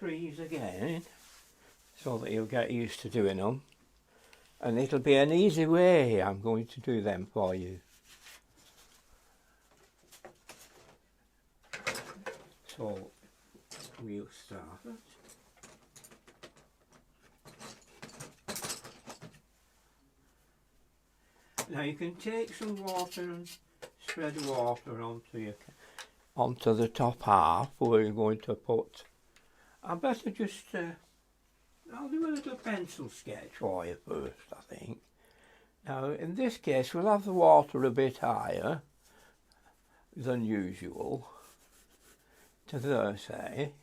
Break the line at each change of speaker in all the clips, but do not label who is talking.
trees again so that you'll get used to doing them, and it'll be an easy way I'm going to do them for you. So we'll start it. Now you can take some water and spread water onto the top half where you're going to put. I better just I'll do a little pencil sketch for you first, I think. Now in this case we'll have the water a bit higher than usual, to there say.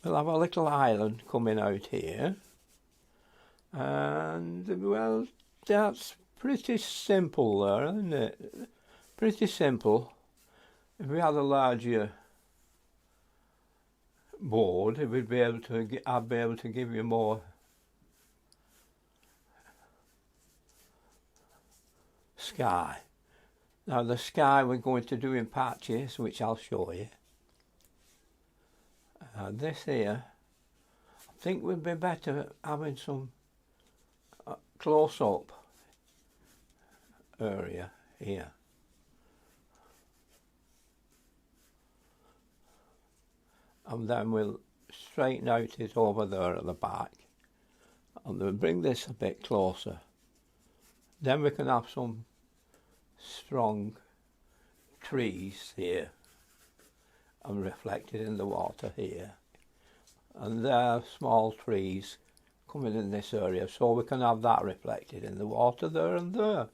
We'll have a little island coming out here, and well, that's pretty simple there, isn't it? Pretty simple. If we had a larger board, it would be able to, I'd be able to give you more sky. Now the sky we're going to do in patches, which I'll show you. This here, I think would be better having some close-up area here. And then we'll straighten out it over there at the back, and we'll bring this a bit closer. Then we can have some strong trees here and reflected in the water here, and there are small trees coming in this area, so we can have that reflected in the water there and there.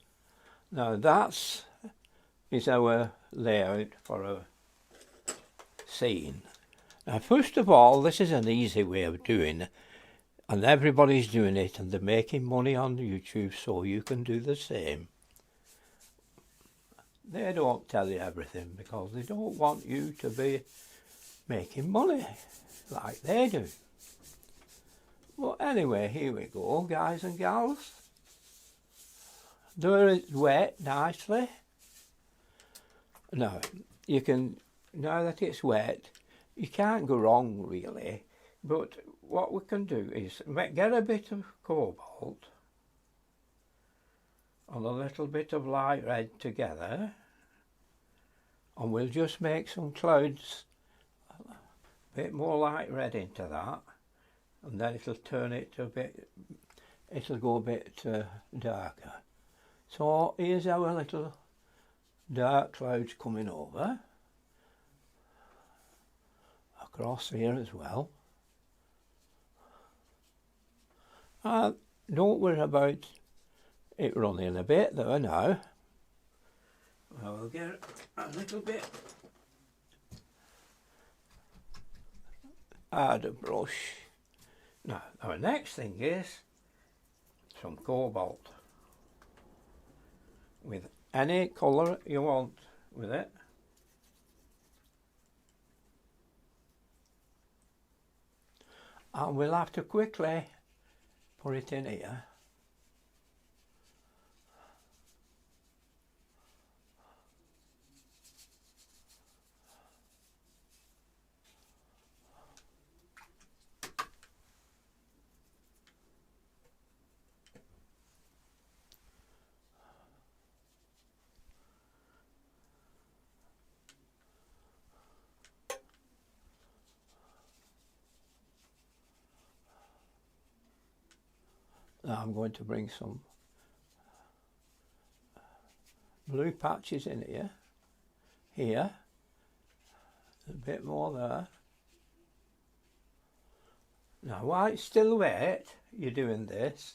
Now that is our layout for a scene. Now first of all, this is an easy way of doing it, and everybody's doing it, and they're making money on YouTube, so you can do the same. They don't tell you everything because they don't want you to be making money like they do. Well, anyway, here we go, guys and gals. There it's wet nicely. Now, you can, now that it's wet, you can't go wrong really, but what we can do is get a bit of cobalt and a little bit of light red together, and we'll just make some clouds, a bit more light red into that, and then it'll turn it to a bit, it'll go a bit darker. So here's our little dark clouds coming over, across here as well. Don't worry about it running a bit there now. We'll get a little bit harder brush. Now our next thing is some cobalt with any colour you want with it. And we'll have to quickly put it in here. Now I'm going to bring some blue patches in here, a bit more there. Now while it's still wet, you're doing this.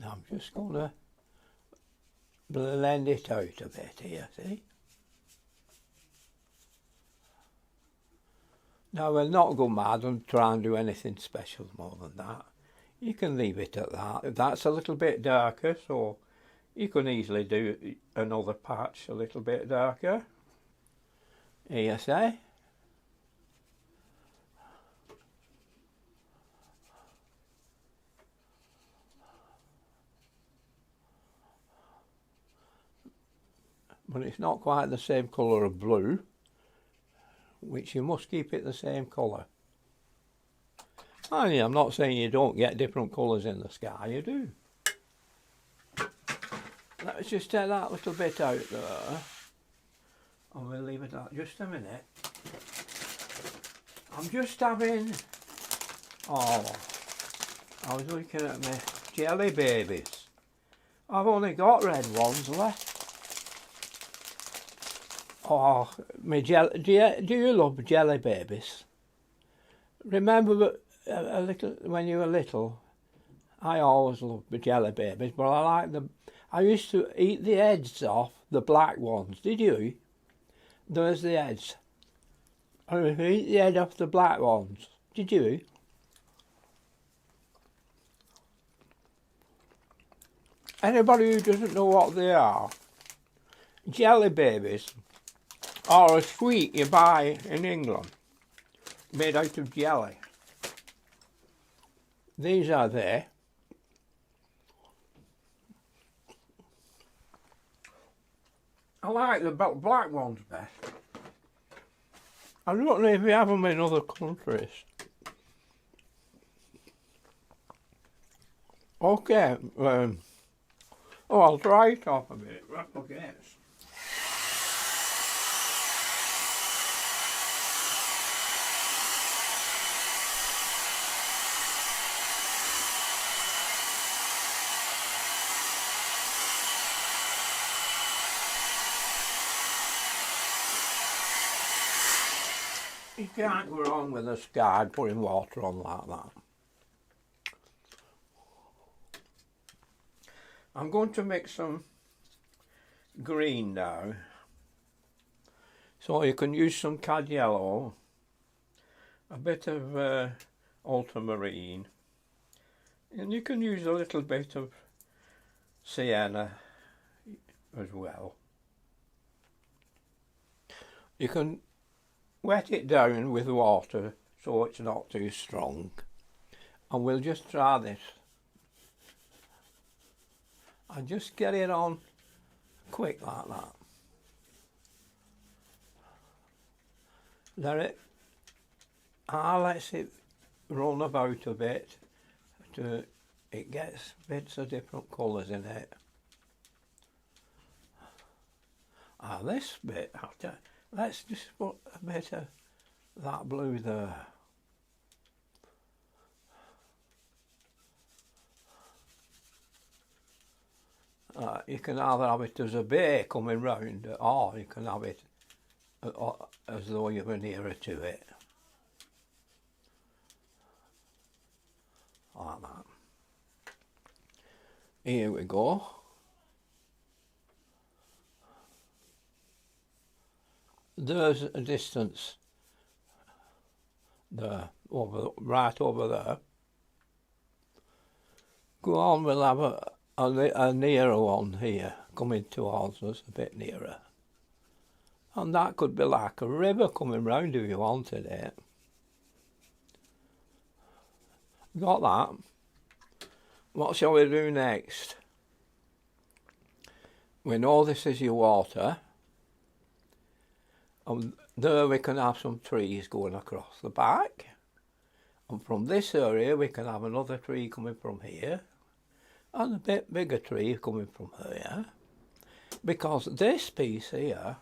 Now I'm just going to blend it out a bit here, see? Now we'll not go mad and try and do anything special more than that. you can leave it at that. If that's a little bit darker, so you can easily do another patch a little bit darker. Here you say. But it's not quite the same colour of blue, which you must keep it the same colour. And I'm not saying you don't get different colours in the sky, you do. Let's just take that little bit out there, and we'll leave it at just a minute. I'm just having, I was looking at my jelly babies. I've only got red ones left. Oh, my jelly, do you love jelly babies? Remember a little when you were little, I always loved the jelly babies, but I used to eat the heads off the black ones. Did you? There's the heads. I used to eat the head off the black ones. Did you? Anybody who doesn't know what they are, jelly babies are a sweet you buy in England, made out of jelly. These are there. I like the black ones best. I don't know if you have them in other countries. Okay, I'll dry it off a bit, right, okay. You can't go wrong with a sky putting water on like that. I'm going to mix some green now. So you can use some cad yellow, a bit of ultramarine, and you can use a little bit of sienna as well. You can wet it down with water so it's not too strong, and we'll just try this and just get it on quick like that. Let it run about a bit till it gets bits of different colours in it. This bit, let's just put a bit of that blue there. You can either have it as a bay coming round, or you can have it as though you were nearer to it. Like that. Here we go. There's a distance there, right over there. Go on, we'll have a nearer one here, coming towards us a bit nearer. And that could be like a river coming round if you wanted it. Got that? What shall we do next? We know this is your water. And there we can have some trees going across the back. And from this area we can have another tree coming from here. And a bit bigger tree coming from here. Because this piece here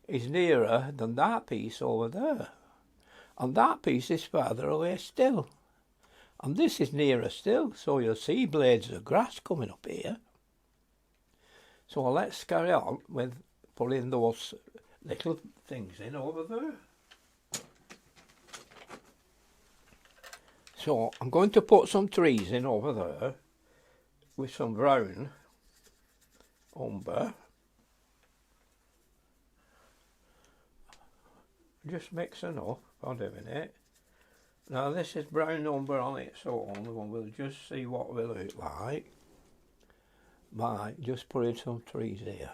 is nearer than that piece over there. And that piece is further away still. And this is nearer still, so you'll see blades of grass coming up here. So let's carry on with putting those little things in over there. So I'm going to put some trees in over there with some brown umber. Just mixing up for doing it. Now this is brown umber on its own, and we'll just see what we look like by just putting some trees here.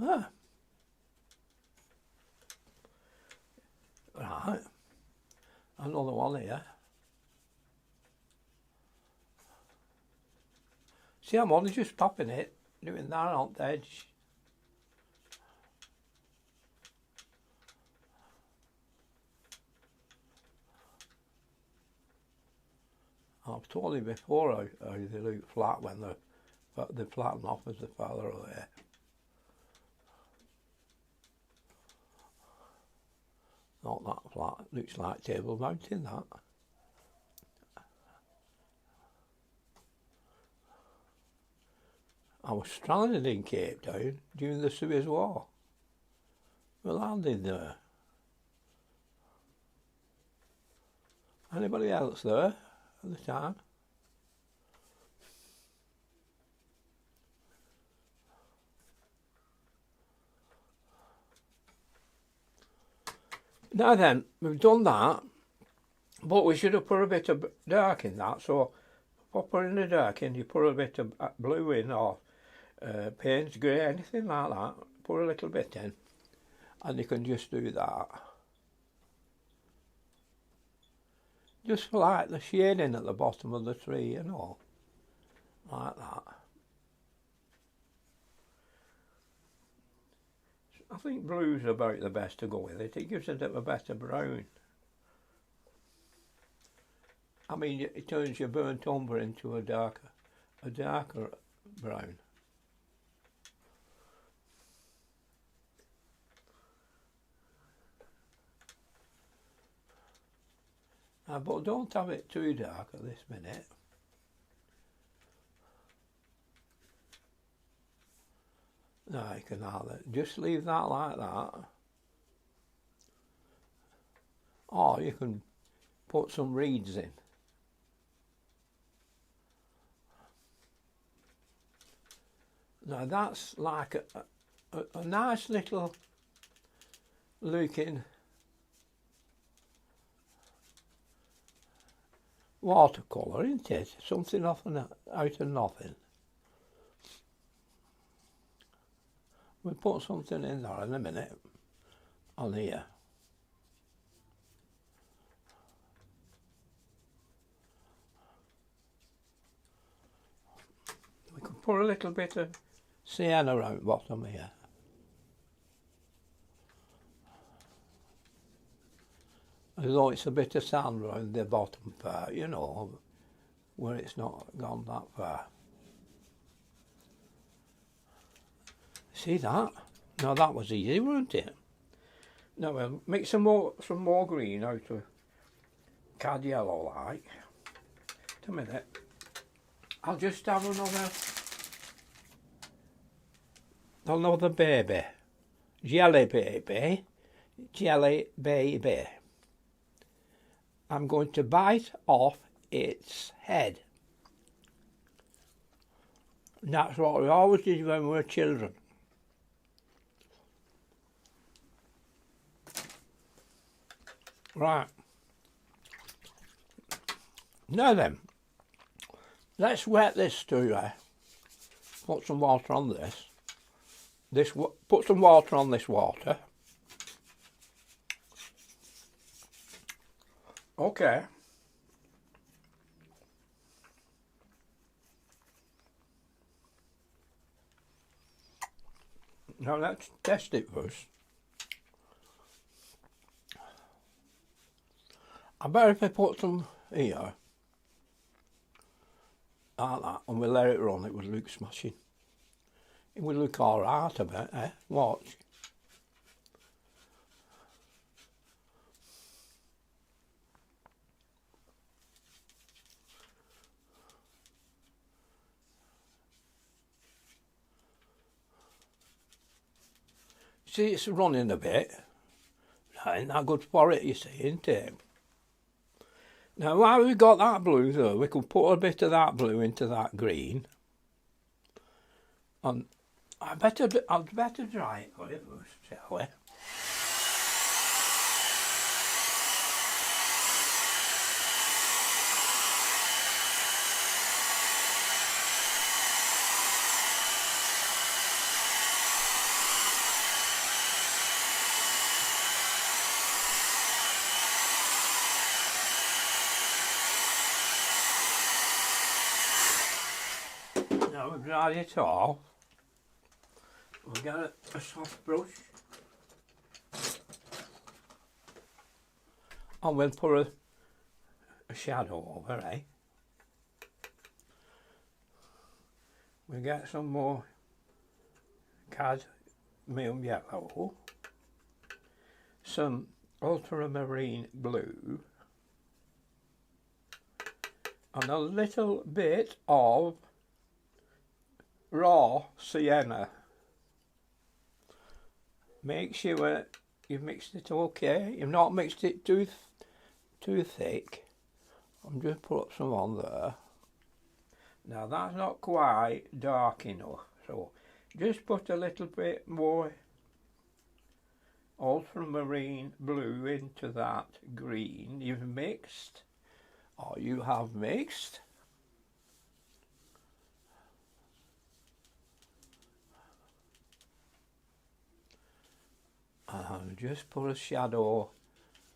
Ah. Right, another one here. See, I'm only just popping it, doing that on the edge. I've told you before how they look flat when they flatten off as they further away. Not that flat, looks like Table Mountain, that. I was stranded in Cape Town during the Suez War. We landed there. Anybody else there at the time? Now then, we've done that, but we should have put a bit of dark in that, so for putting the dark in, you put a bit of blue in, or paint, grey, anything like that, put a little bit in, and you can just do that. Just like the shading at the bottom of the tree, you know, like that. I think blue's about the best to go with it. It gives it a better brown. I mean, it turns your burnt umber into a darker brown. But don't have it too dark at this minute. No, you can have it. Just leave that like that. Or you can put some reeds in. Now that's like a nice little looking watercolour, isn't it? Something out of nothing. We'll put something in there in a minute on here. We can put a little bit of sienna around the bottom here. Although it's a bit of sand around the bottom part, you know, where it's not gone that far. See that? Now that was easy, wasn't it? Now we'll mix some more green out of cad yellow like. Wait a minute. I'll just have another baby. Jelly baby. Jelly baby. I'm going to bite off its head. And that's what we always did when we were children. Right. Now then, let's wet this to put some water on this. Put some water on this water. Okay. Now let's test it first. I bet if I put some here, like that, and we let it run, it would look smashing. It would look alright, I bet, eh? Watch. see it's running a bit. Ain't that good for it, you see, isn't it? Now while we've got that blue though, we can put a bit of that blue into that green. And I'd better dry it for you first, shall we? Now we've dried it all. We'll get a soft brush and we'll put a shadow over, eh? We'll get some more cadmium yellow, some ultramarine blue, and a little bit of raw sienna. Make sure you've mixed it okay. You've not mixed it too thick. I'm just put some on there. Now that's not quite dark enough, so just put a little bit more ultramarine blue into that green you've mixed, or you have mixed. And just put a shadow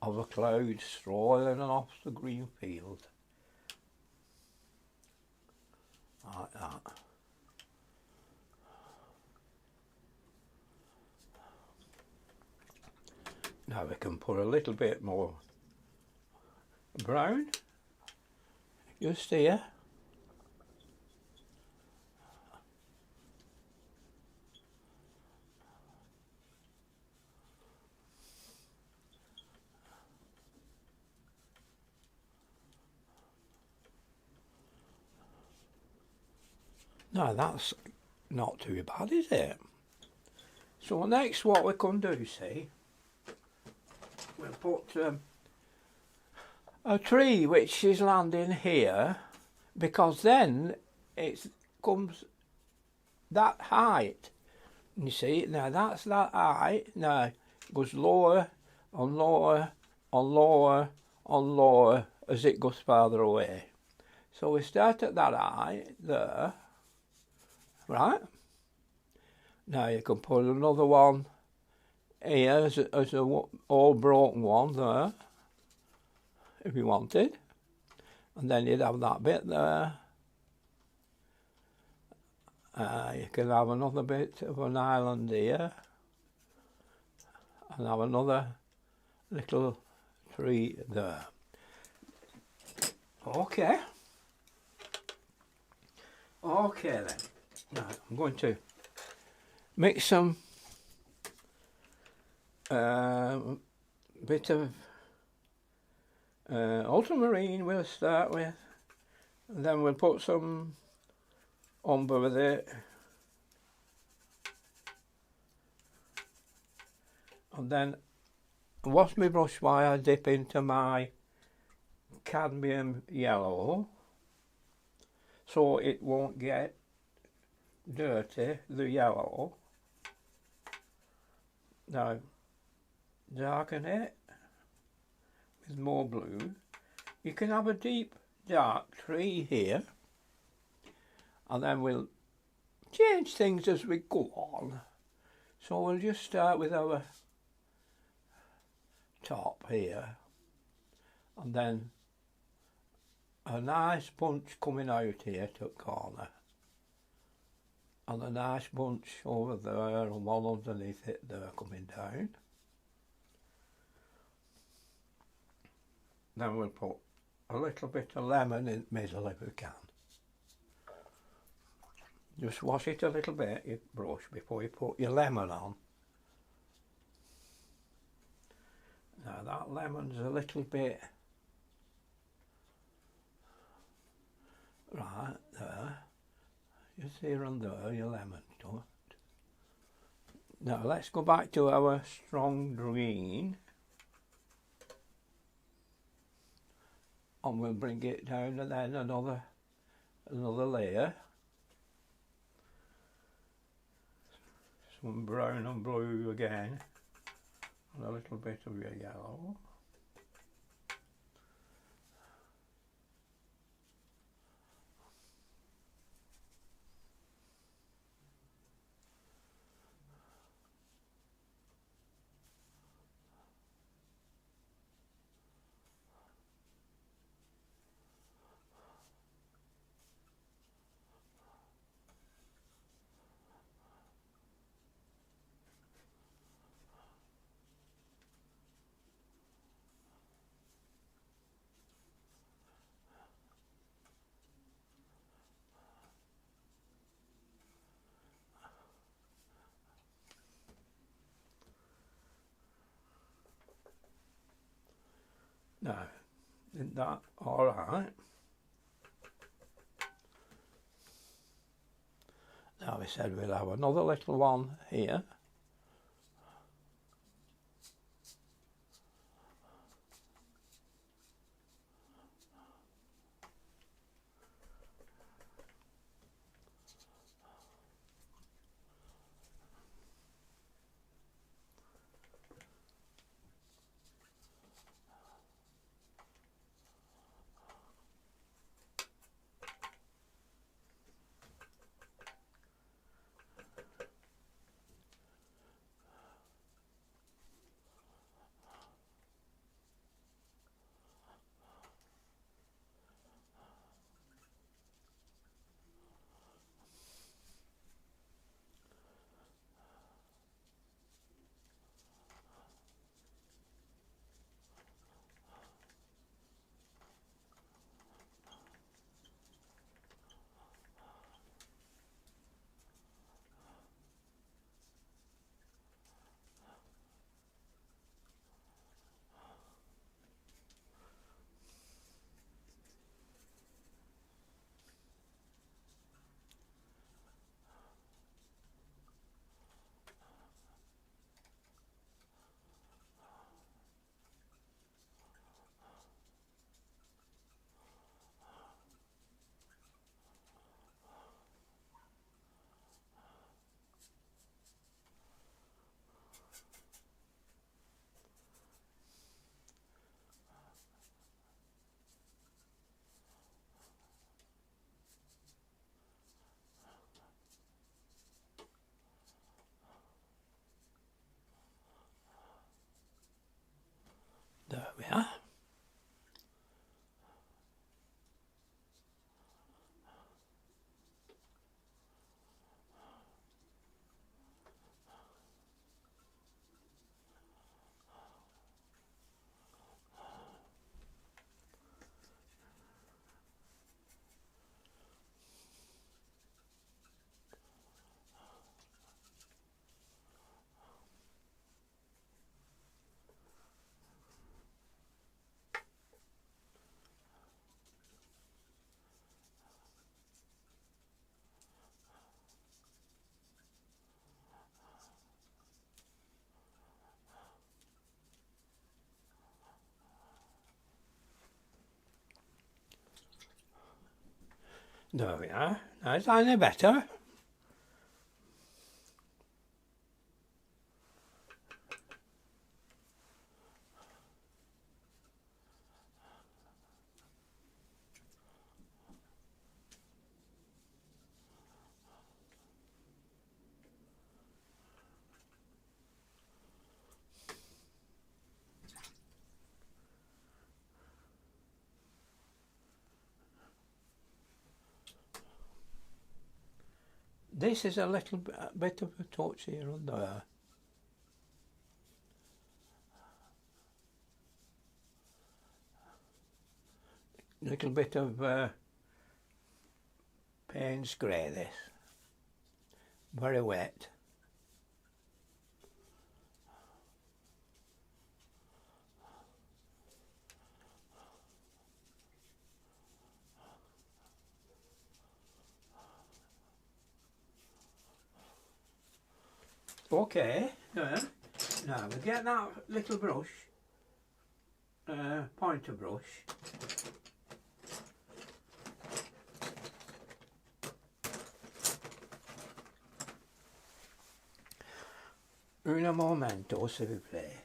of a cloud strolling off the green field. Like that. Now we can put a little bit more brown just here. Now that's not too bad, is it? So next what we can do, see, we'll put a tree which is landing here, because then it comes that height. You see, now that's that height. Now it goes lower and lower and lower and lower as it goes farther away. So we start at that height there. Right, now you can put another one here as a all broken one there, if you wanted, and then you'd have that bit there. You can have another bit of an island here, and have another little tree there. Okay. Okay then. Now I'm going to mix some bit of ultramarine we'll start with, and then we'll put some umber with it, and then wash my brush while I dip into my cadmium yellow so it won't get dirty, the yellow. Now darken it with more blue. You can have a deep dark tree here, and then we'll change things as we go on. So we'll just start with our top here, and then a nice bunch coming out here to the corner, and a nice bunch over there, and one underneath it there coming down. Then we'll put a little bit of lemon in the middle if we can. Just wash it a little bit, your brush, before you put your lemon on. Now that lemon's a little bit right there. Just here and there, your lemon to it. Now let's go back to our strong green and we'll bring it down and then another layer. Some brown and blue again and a little bit of your yellow. Now, isn't that alright? Now we said we'll have another little one here. There we are. There we are. That's any better. This is a little bit of a touch here and there. Little bit of Payne's grey this. Very wet. Okay, yeah. Now we get that little brush, pointer brush. Un momento, s'il vous plaît.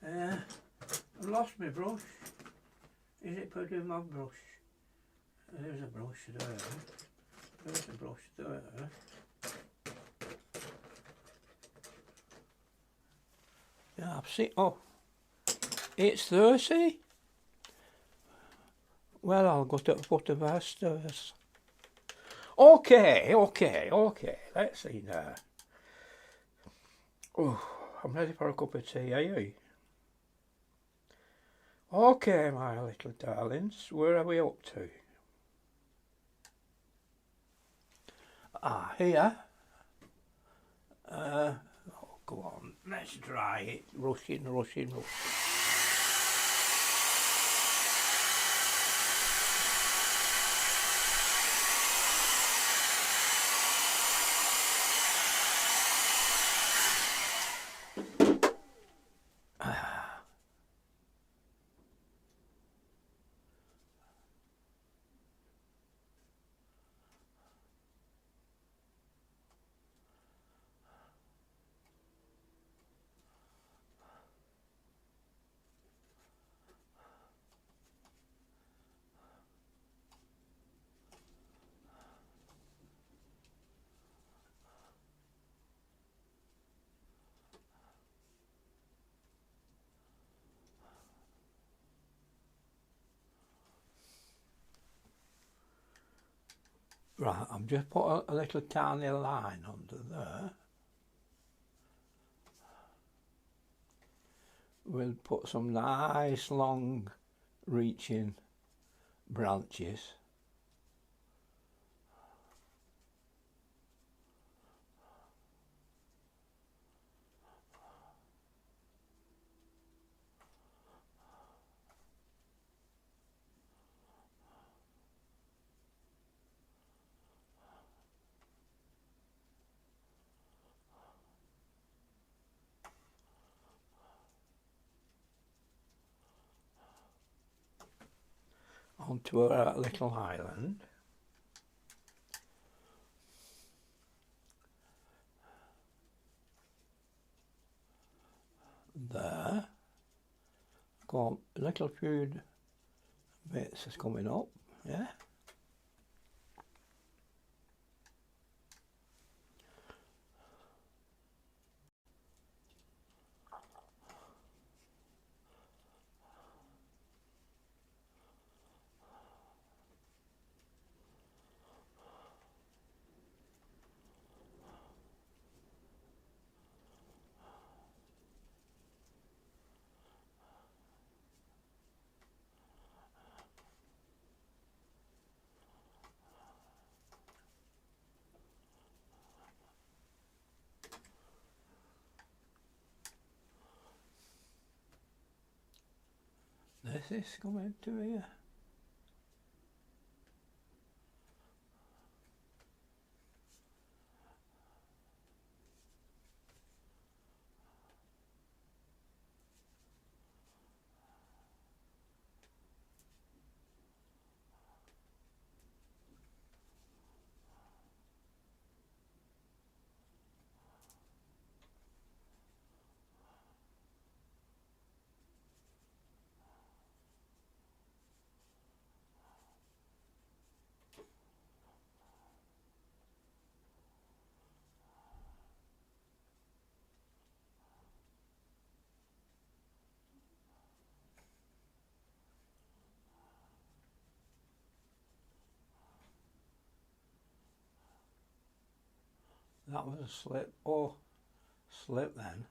I've lost my brush. Is it put in my brush? There's a brush there. There's a brush there. Yeah, I've seen. Oh, it's Thursday. Well, I'll go to the foot of our stairs. Okay. Let's see now. Oh, I'm ready for a cup of tea, are you? Okay, my little darlings, where are we up to? Ah, here. Oh, go on, let's dry it. Rushing. Right, I've just put a little tiny line under there. We'll put some nice long reaching branches. Onto a little island. There. Got a little few bits is coming up, yeah. This is coming to here. That was a slip. Oh, slip then.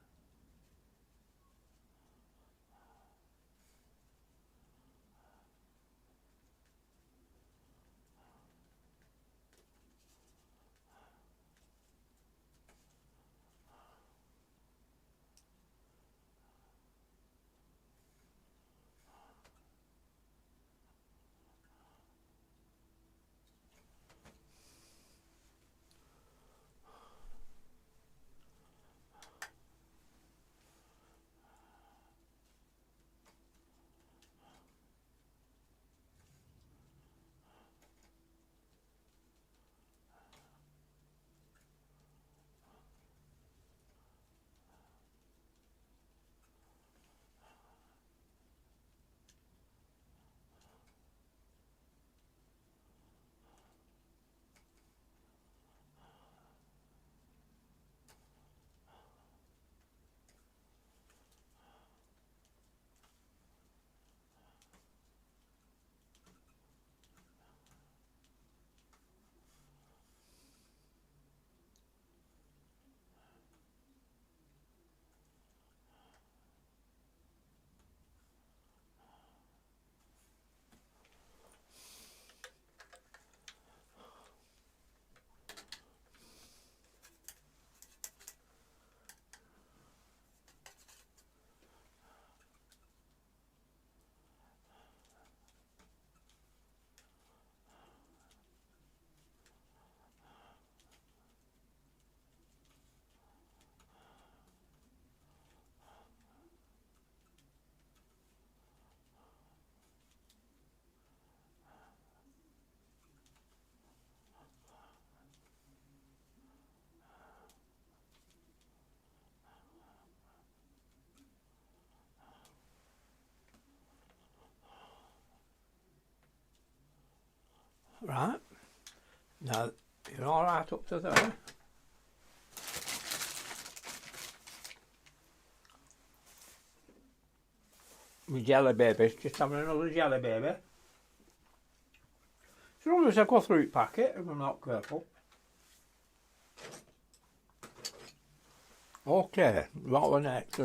Right, now you're all right up to there. My jelly baby's just having another jelly baby. So always I go through the packet if I'm not careful. Okay, what was next?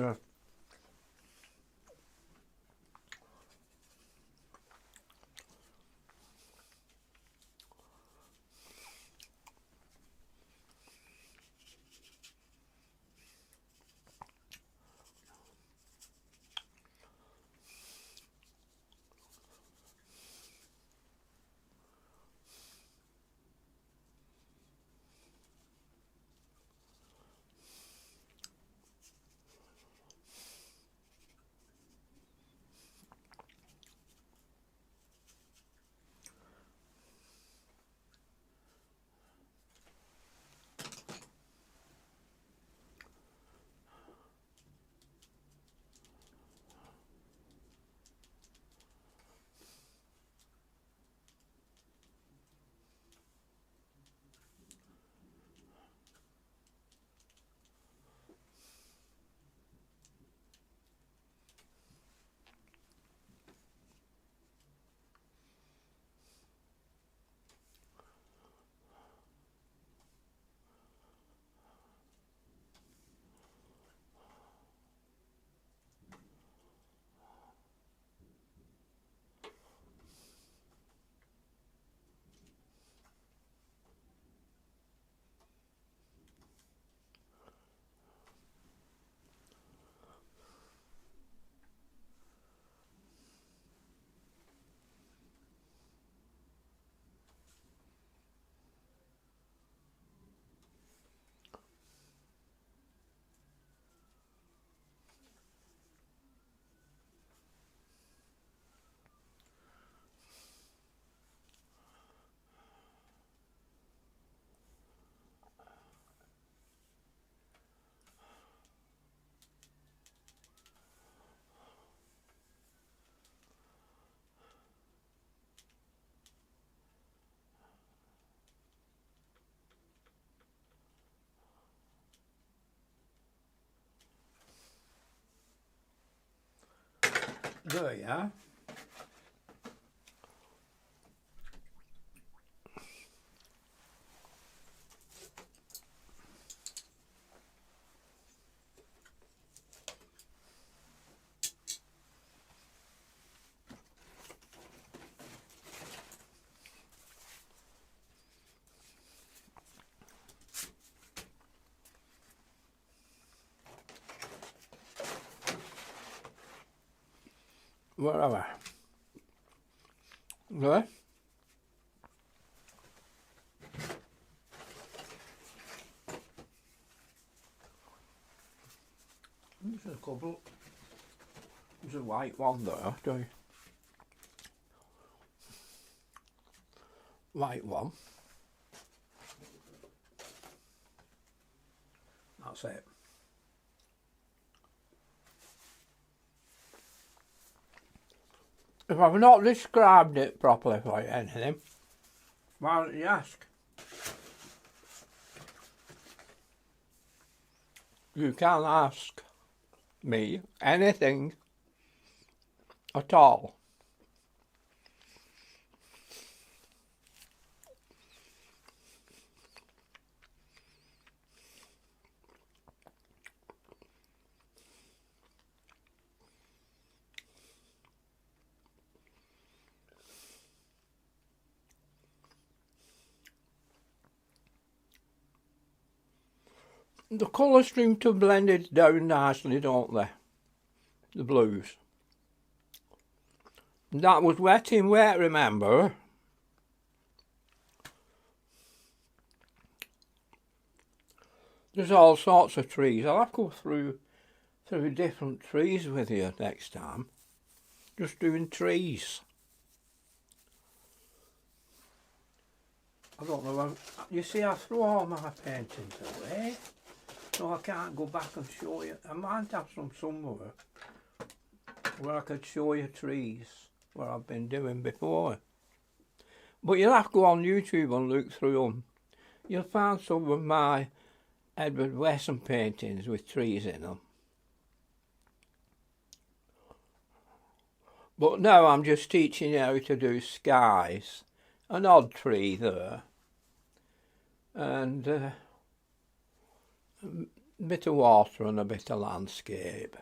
There you are. Whatever. There. There's a couple. There's a white one there, too. White one. That's it. If I've not described it properly for you, anything, why don't you ask? You can ask me anything at all. The colours seem to blend it down nicely, don't they? The blues. That was wet in wet, remember? There's all sorts of trees. I'll have to go through different trees with you next time. Just doing trees. I don't know. You see, I threw all my paintings away, so I can't go back and show you. I might have some somewhere where I could show you trees, what I've been doing before. But you'll have to go on YouTube and look through them. You'll find some of my Edward Wesson paintings with trees in them. But now I'm just teaching you how to do skies, an odd tree there, and a bit of water and a bit of landscape.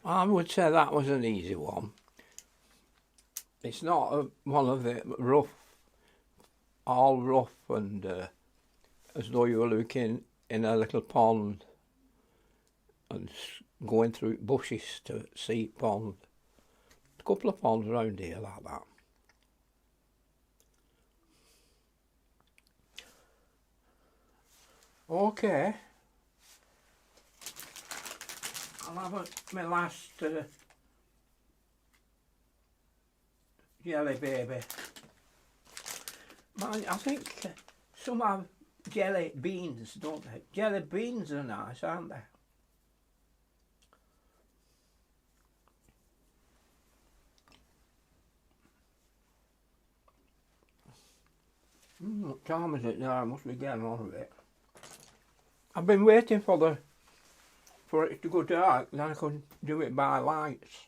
I would say that was an easy one. It's not one of the rough, all rough and as though you were looking in a little pond and going through bushes to see pond. A couple of ponds around here like that. Okay. I'll have my last jelly baby. Man, I think some have jelly beans, don't they? Jelly beans are nice, aren't they? What time is it now? I must be getting on with it. I've been waiting for it to go dark, then I could do it by lights.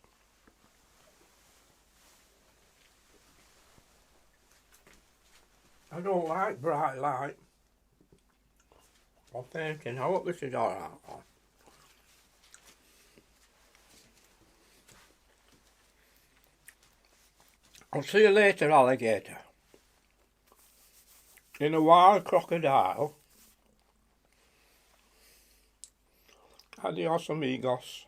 I don't like bright light. I'm thinking, I hope this is alright. I'll see you later, alligator. In a wild crocodile. Adios, amigos.